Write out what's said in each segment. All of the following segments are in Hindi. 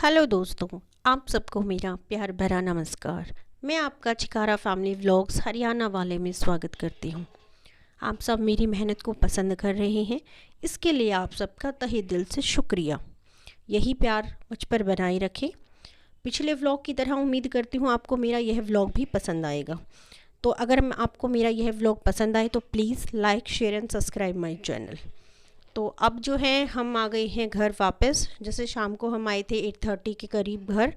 हेलो दोस्तों, आप सबको मेरा प्यार भरा नमस्कार। मैं आपका चिकारा फैमिली व्लॉग्स हरियाणा वाले में स्वागत करती हूँ। आप सब मेरी मेहनत को पसंद कर रहे हैं, इसके लिए आप सबका तहे दिल से शुक्रिया। यही प्यार मुझ पर बनाए रखें। पिछले व्लॉग की तरह उम्मीद करती हूँ आपको मेरा यह व्लॉग भी पसंद आएगा। तो अगर आपको मेरा यह व्लॉग पसंद आए तो please like, share and subscribe my channel. तो अब जो है हम आ गए हैं घर वापस। जैसे शाम को हम आए थे 8:30 के करीब घर,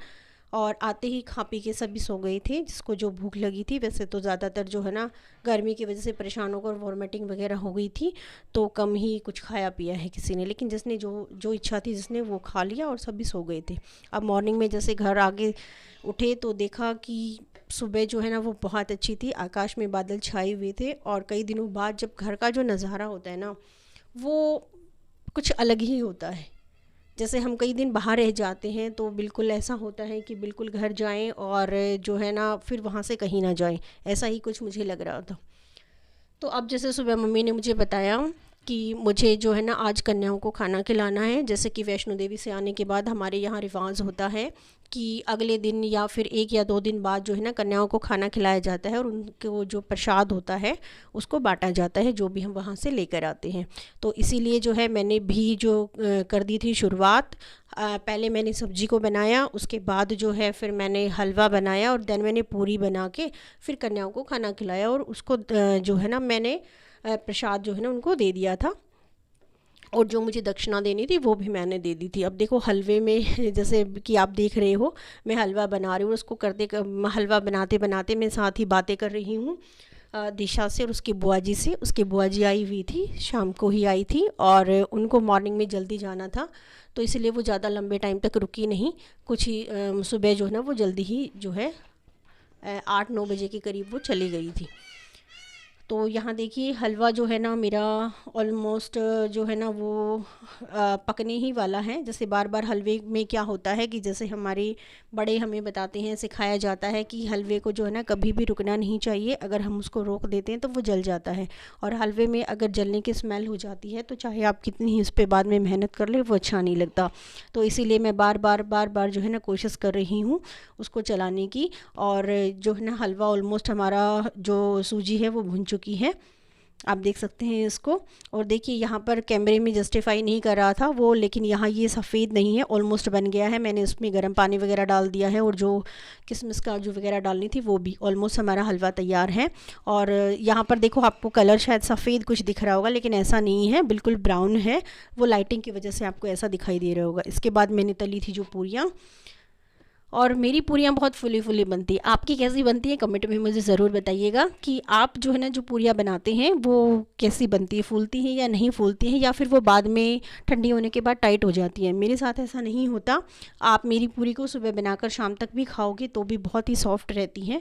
और आते ही खा पी के सभी सो गए थे जिसको जो भूख लगी थी। वैसे तो ज़्यादातर जो है ना गर्मी की वजह से परेशान होकर वॉमिटिंग वगैरह हो गई थी, तो कम ही कुछ खाया पिया है किसी ने, लेकिन जिसने जो जो इच्छा थी जिसने वो खा लिया और सभी सो गए थे। अब मॉर्निंग में जैसे घर आगे उठे तो देखा कि सुबह जो है ना वो बहुत अच्छी थी, आकाश में बादल छाए हुए थे, और कई दिनों बाद जब घर का जो नज़ारा होता है ना वो कुछ अलग ही होता है। जैसे हम कई दिन बाहर रह जाते हैं तो बिल्कुल ऐसा होता है कि बिल्कुल घर जाएं और जो है ना फिर वहाँ से कहीं ना जाएं, ऐसा ही कुछ मुझे लग रहा था। तो अब जैसे सुबह मम्मी ने मुझे बताया कि मुझे जो है ना आज कन्याओं को खाना खिलाना है। जैसे कि वैष्णो देवी से आने के बाद हमारे यहाँ रिवाज होता है कि अगले दिन या फिर 1 या 2 दिन बाद जो है ना कन्याओं को खाना खिलाया जाता है, और उनके वो जो प्रसाद होता है उसको बांटा जाता है, जो भी हम वहाँ से लेकर आते हैं। तो इसीलिए जो है मैंने भी जो कर दी थी शुरुआत। पहले मैंने सब्जी को बनाया, उसके बाद जो है फिर मैंने हलवा बनाया, और देन मैंने पूरी बना के फिर कन्याओं को खाना खिलाया, और उसको जो है ना मैंने प्रसाद जो है ना उनको दे दिया था, और जो मुझे दक्षिणा देनी थी वो भी मैंने दे दी थी। अब देखो हलवे में जैसे कि आप देख रहे हो मैं हलवा बना रही हूँ, उसको हलवा बनाते बनाते मैं साथ ही बातें कर रही हूँ दिशा से और उसकी बुआ जी से। उसकी बुआ जी आई हुई थी, शाम को ही आई थी, और उनको मॉर्निंग में जल्दी जाना था, तो इसलिए वो ज़्यादा लंबे टाइम तक रुकी नहीं। कुछ ही सुबह जो है ना वो जल्दी ही जो है 8-9 बजे के करीब वो चली गई थी। तो यहाँ देखिए हलवा जो है ना मेरा ऑलमोस्ट जो है ना वो पकने ही वाला है। जैसे बार बार हलवे में क्या होता है कि जैसे हमारे बड़े हमें बताते हैं, सिखाया जाता है कि हलवे को जो है ना कभी भी रुकना नहीं चाहिए। अगर हम उसको रोक देते हैं तो वो जल जाता है, और हलवे में अगर जलने की स्मेल हो जाती है तो चाहे आप कितनी ही इस पर बाद में मेहनत कर ले वो अच्छा नहीं लगता। तो इसीलिए मैं बार बार जो है ना कोशिश कर रही हूँ उसको चलाने की। और जो है ना हलवा ऑलमोस्ट हमारा जो सूजी है वो भुन चुकी है, आप देख सकते हैं इसको। और देखिए यहाँ पर कैमरे में जस्टिफाई नहीं कर रहा था वो, लेकिन यहाँ ये सफ़ेद नहीं है, ऑलमोस्ट बन गया है। मैंने इसमें गर्म पानी वगैरह डाल दिया है, और जो किशमिश काजू वगैरह डालनी थी वो भी। ऑलमोस्ट हमारा हलवा तैयार है। और यहाँ पर देखो आपको कलर शायद सफ़ेद कुछ दिख रहा होगा, लेकिन ऐसा नहीं है, बिल्कुल ब्राउन है। वो लाइटिंग की वजह से आपको ऐसा दिखाई दे रहा होगा। इसके बाद मैंने तली थी जो पूरियाँ, और मेरी पूरियाँ बहुत फुली फुली बनती है। आपकी कैसी बनती है कमेंट में मुझे ज़रूर बताइएगा कि आप जो है ना जो पूरियाँ बनाते हैं वो कैसी बनती है, फूलती हैं या नहीं फूलती हैं, या फिर वो बाद में ठंडी होने के बाद टाइट हो जाती हैं। मेरे साथ ऐसा नहीं होता। आप मेरी पूरी को सुबह बनाकर शाम तक भी खाओगे तो भी बहुत ही सॉफ्ट रहती हैं।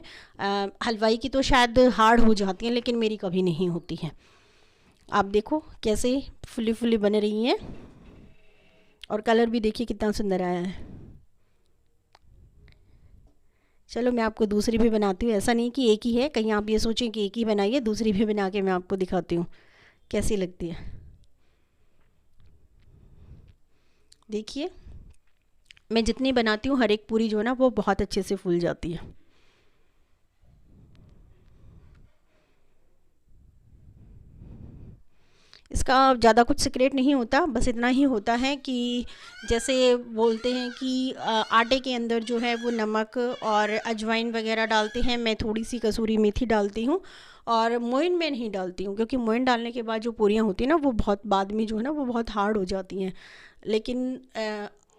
हलवाई की तो शायद हार्ड हो जाती हैं, लेकिन मेरी कभी नहीं होती हैं। आप देखो कैसे फुली फुली बन रही हैं, और कलर भी देखिए कितना सुंदर आया है। चलो मैं आपको दूसरी भी बनाती हूँ, ऐसा नहीं कि एक ही है, कहीं आप ये सोचें कि एक ही बनाइए। दूसरी भी बना के मैं आपको दिखाती हूँ कैसी लगती है। देखिए मैं जितनी बनाती हूँ हर एक पूरी जो है ना वो बहुत अच्छे से फूल जाती है। इसका ज़्यादा कुछ सीक्रेट नहीं होता, बस इतना ही होता है कि जैसे बोलते हैं कि आटे के अंदर जो है वो नमक और अजवाइन वगैरह डालते हैं। मैं थोड़ी सी कसूरी मेथी डालती हूँ, और मोइन में नहीं डालती हूँ, क्योंकि मोइन डालने के बाद जो पूरियाँ होती हैं ना वो बहुत बाद में जो है ना वो बहुत हार्ड हो जाती हैं, लेकिन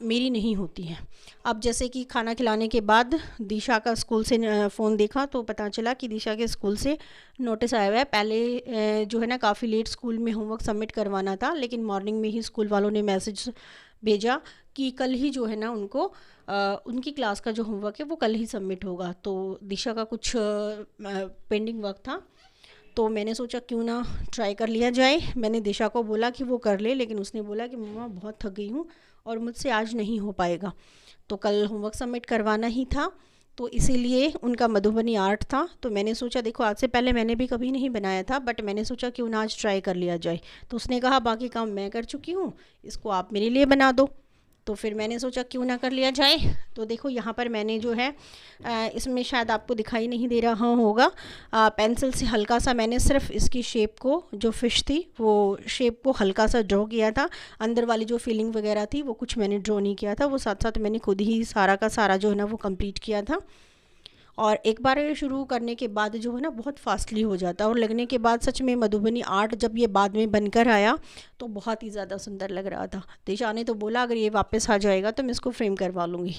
मेरी नहीं होती हैं। अब जैसे कि खाना खिलाने के बाद दिशा का स्कूल से फ़ोन देखा तो पता चला कि दिशा के स्कूल से नोटिस आया हुआ है। पहले जो है ना काफ़ी लेट स्कूल में होमवर्क सबमिट करवाना था, लेकिन मॉर्निंग में ही स्कूल वालों ने मैसेज भेजा कि कल ही जो है ना उनको उनकी क्लास का जो होमवर्क है वो कल ही सबमिट होगा। तो दिशा का कुछ पेंडिंग वर्क था, तो मैंने सोचा क्यों ना ट्राई कर लिया जाए। मैंने दिशा को बोला कि वो कर ले, लेकिन उसने बोला कि मम्मा बहुत थक गई हूँ और मुझसे आज नहीं हो पाएगा। तो कल होमवर्क सबमिट करवाना ही था, तो इसीलिए उनका मधुबनी आर्ट था। तो मैंने सोचा देखो आज से पहले मैंने भी कभी नहीं बनाया था, बट मैंने सोचा क्यों ना आज ट्राई कर लिया जाए। तो उसने कहा बाकी काम मैं कर चुकी हूँ, इसको आप मेरे लिए बना दो। तो फिर मैंने सोचा क्यों ना कर लिया जाए। तो देखो यहाँ पर मैंने जो है इसमें शायद आपको दिखाई नहीं दे रहा होगा, पेंसिल से हल्का सा मैंने सिर्फ इसकी शेप को, जो फ़िश थी वो शेप को हल्का सा ड्रॉ किया था। अंदर वाली जो फीलिंग वगैरह थी वो कुछ मैंने ड्रॉ नहीं किया था, वो साथ साथ मैंने खुद ही सारा का सारा जो है ना वो कंप्लीट किया था। और एक बार शुरू करने के बाद जो है ना बहुत फास्टली हो जाता है, और लगने के बाद सच में मधुबनी आर्ट जब ये बाद में बनकर आया तो बहुत ही ज़्यादा सुंदर लग रहा था। दिशा ने तो बोला अगर ये वापस आ जाएगा तो मैं इसको फ्रेम करवा लूँगी।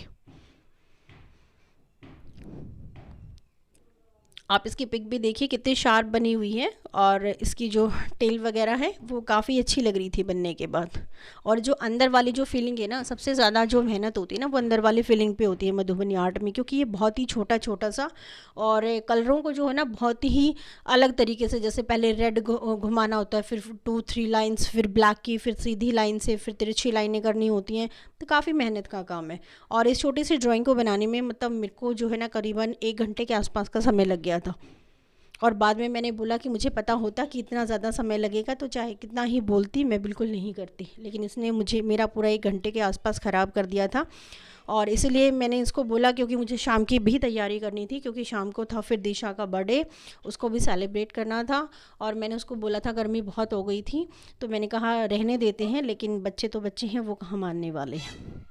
आप इसकी पिक भी देखिए कितनी शार्प बनी हुई है, और इसकी जो टेल वगैरह है वो काफ़ी अच्छी लग रही थी बनने के बाद। और जो अंदर वाली जो फीलिंग है ना, सबसे ज़्यादा जो मेहनत होती है ना वो अंदर वाली फीलिंग पे होती है मधुबनी आर्ट में, क्योंकि ये बहुत ही छोटा छोटा सा, और कलरों को जो है ना बहुत ही अलग तरीके से, जैसे पहले रेड घुमाना होता है, फिर 2-3 लाइन्स, फिर ब्लैक की, फिर सीधी लाइन से, फिर तिरछी लाइनें करनी होती हैं, तो काफ़ी मेहनत का काम है। और इस छोटी सी ड्राइंग को बनाने में मतलब मेरे को जो है ना करीबन 1 घंटे के आसपास का समय लग गया था। और बाद में मैंने बोला कि मुझे पता होता कि इतना ज़्यादा समय लगेगा तो चाहे कितना ही बोलती, मैं बिल्कुल नहीं करती, लेकिन इसने मुझे मेरा पूरा 1 घंटे के आसपास ख़राब कर दिया था। और इसलिए मैंने इसको बोला, क्योंकि मुझे शाम की भी तैयारी करनी थी, क्योंकि शाम को था फिर दिशा का बर्थडे, उसको भी सेलिब्रेट करना था। और मैंने उसको बोला था गर्मी बहुत हो गई थी, तो मैंने कहा रहने देते हैं, लेकिन बच्चे तो बच्चे हैं, वो कहाँ मानने वाले हैं।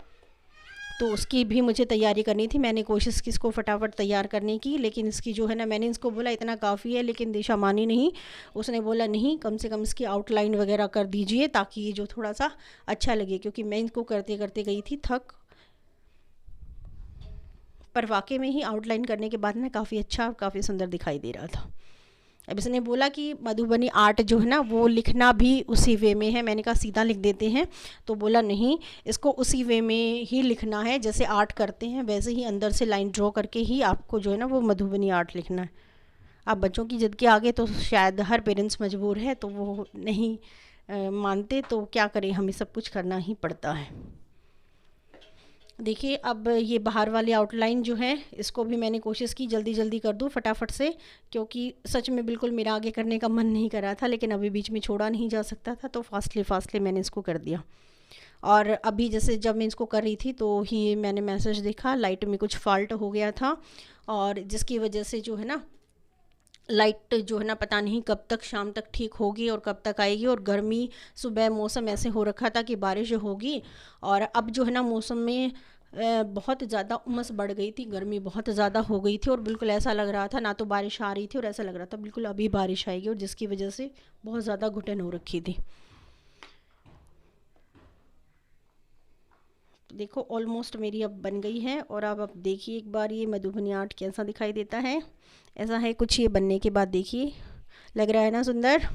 तो उसकी भी मुझे तैयारी करनी थी। मैंने कोशिश की इसको फटाफट तैयार करने की, लेकिन इसकी जो है ना, मैंने इसको बोला इतना काफ़ी है, लेकिन दिशा मानी नहीं। उसने बोला नहीं, कम से कम इसकी आउटलाइन वगैरह कर दीजिए ताकि ये जो थोड़ा सा अच्छा लगे, क्योंकि मैं इनको करते करते गई थी थक, पर वाकई में ही आउटलाइन करने के बाद ना काफ़ी अच्छा और काफ़ी सुंदर दिखाई दे रहा था। अब इसने बोला कि मधुबनी आर्ट जो है ना वो लिखना भी उसी वे में है। मैंने कहा सीधा लिख देते हैं, तो बोला नहीं, इसको उसी वे में ही लिखना है, जैसे आर्ट करते हैं वैसे ही अंदर से लाइन ड्रॉ करके ही आपको जो है ना वो मधुबनी आर्ट लिखना है। अब बच्चों की जिद के आगे तो शायद हर पेरेंट्स मजबूर है, तो वो नहीं मानते, तो क्या करें, हमें सब कुछ करना ही पड़ता है। देखिए अब ये बाहर वाली आउटलाइन जो है इसको भी मैंने कोशिश की जल्दी जल्दी कर दूँ फटाफट से, क्योंकि सच में बिल्कुल मेरा आगे करने का मन नहीं कर रहा था, लेकिन अभी बीच में छोड़ा नहीं जा सकता था, तो फास्टली मैंने इसको कर दिया। और अभी जैसे जब मैं इसको कर रही थी तो ही मैंने मैसेज देखा, लाइट में कुछ फॉल्ट हो गया था, और जिसकी वजह से जो है ना लाइट जो है ना पता नहीं कब तक शाम तक ठीक होगी और कब तक आएगी। और गर्मी, सुबह मौसम ऐसे हो रखा था कि बारिश होगी, और अब जो है ना मौसम में बहुत ज़्यादा उमस बढ़ गई थी, गर्मी बहुत ज़्यादा हो गई थी, और बिल्कुल ऐसा लग रहा था ना तो बारिश आ रही थी, और ऐसा लग रहा था बिल्कुल अभी बारिश आएगी, और जिसकी वजह से बहुत ज़्यादा घुटन हो रखी थी। तो देखो ऑलमोस्ट मेरी अब बन गई है, और अब देखिए एक बार ये मधुबनी आर्ट कैसा दिखाई देता है। ऐसा है कुछ ये बनने के बाद, देखिए लग रहा है ना सुंदर।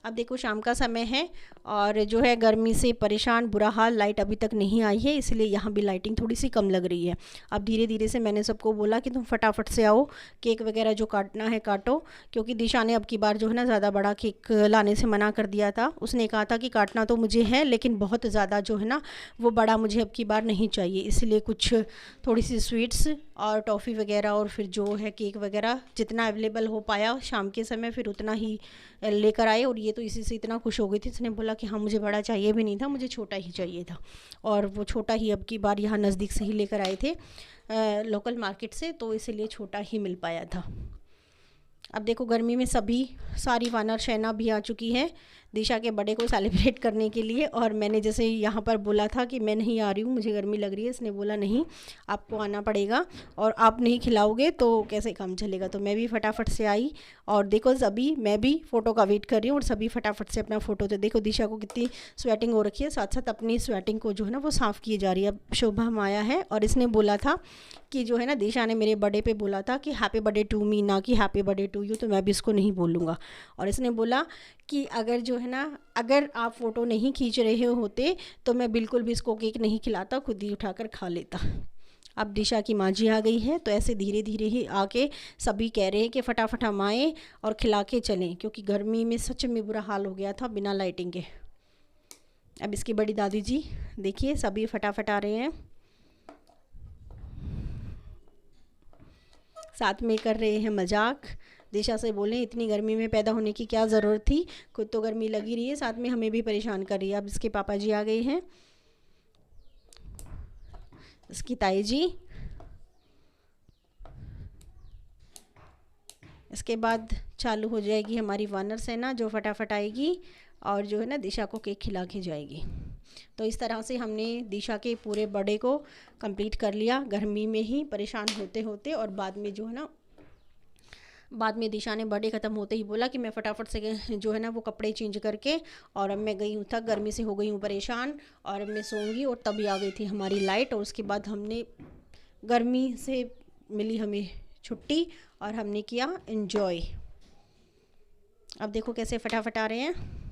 अब देखो शाम का समय है, और जो है गर्मी से परेशान बुरा हाल, लाइट अभी तक नहीं आई है, इसलिए यहाँ भी लाइटिंग थोड़ी सी कम लग रही है। अब धीरे धीरे से मैंने सबको बोला कि तुम फटाफट से आओ, केक वगैरह जो काटना है काटो, क्योंकि दिशा ने अब की बार जो है ना ज़्यादा बड़ा केक लाने से मना कर दिया था। उसने कहा था कि काटना तो मुझे है, लेकिन बहुत ज़्यादा जो है ना वो बड़ा मुझे अब की बार नहीं चाहिए, इसलिए कुछ थोड़ी सी स्वीट्स और टॉफ़ी वगैरह, और फिर जो है केक वगैरह जितना अवेलेबल हो पाया शाम के समय फिर उतना ही लेकर आए। और ये तो इसी से इतना खुश हो गई थी, इसने बोला कि हाँ मुझे बड़ा चाहिए भी नहीं था, मुझे छोटा ही चाहिए था। और वो छोटा ही अब की बार यहाँ नज़दीक से ही लेकर आए थे लोकल मार्केट से, तो इसीलिए छोटा ही मिल पाया था। अब देखो गर्मी में सारी वानर सेना भी आ चुकी है दिशा के बर्थडे को सेलिब्रेट करने के लिए। और मैंने जैसे यहाँ पर बोला था कि मैं नहीं आ रही हूँ, मुझे गर्मी लग रही है, इसने बोला नहीं आपको आना पड़ेगा, और आप नहीं खिलाओगे तो कैसे काम चलेगा। तो मैं भी फटाफट से आई, और देखो सभी, मैं भी फ़ोटो का वेट कर रही हूँ, और सभी फटाफट से अपना फ़ोटो, तो देखो दिशा को कितनी स्वेटिंग हो रखी है, साथ साथ अपनी स्वेटिंग को जो है ना वो साफ़ किए जा रही है। अब शोभा माया है, और इसने बोला था कि जो है ना दिशा ने मेरे बर्थडे पे बोला था कि हैप्पी बर्थडे टू मी, ना कि हैप्पी बर्थडे टू यू, तो मैं भी इसको नहीं बोलूँगा। और इसने बोला कि अगर जो है ना अगर आप फ़ोटो नहीं खींच रहे होते तो मैं बिल्कुल भी इसको केक नहीं खिलाता, खुद ही उठाकर खा लेता। अब दिशा की माँ जी आ गई है, तो ऐसे धीरे धीरे ही आके सभी कह रहे हैं कि फटाफट हम आएँ और खिला के चलें, क्योंकि गर्मी में सच में बुरा हाल हो गया था बिना लाइटिंग के। अब इसकी बड़ी दादी जी देखिए सभी फटाफट आ रहे हैं, साथ में कर रहे हैं मजाक। दिशा से बोलें इतनी गर्मी में पैदा होने की क्या ज़रूरत थी, खुद तो गर्मी लगी रही है, साथ में हमें भी परेशान कर रही है। अब इसके पापा जी आ गए हैं, इसकी ताई जी। इसके बाद चालू हो जाएगी हमारी वानर सेना, जो फटाफट आएगी और जो है ना दिशा को केक खिला के जाएगी। तो इस तरह से हमने दिशा के पूरे बर्थडे को कंप्लीट कर लिया, गर्मी में ही परेशान होते होते। और बाद में जो है ना, बाद में दिशा ने बर्थडे ख़त्म होते ही बोला कि मैं फटाफट से जो है ना वो कपड़े चेंज करके, और अब मैं गई हूँ थक, गर्मी से हो गई हूँ परेशान, और अब मैं सोऊंगी। और तभी आ गई थी हमारी लाइट, और उसके बाद हमने गर्मी से मिली हमें छुट्टी और हमने किया एंजॉय। अब देखो कैसे फटाफट आ रहे हैं।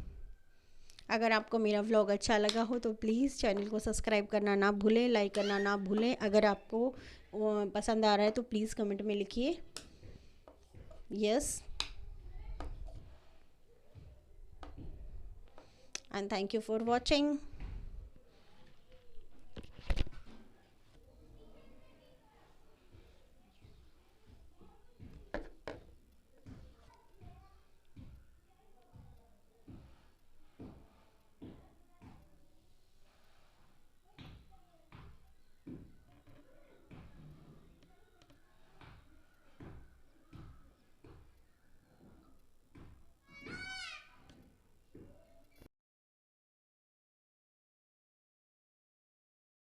अगर आपको मेरा व्लॉग अच्छा लगा हो तो प्लीज़ चैनल को सब्सक्राइब करना ना भूलें, लाइक करना ना भूलें। अगर आपको पसंद आ रहा है तो प्लीज़ कमेंट में लिखिए yes, and thank you for watching.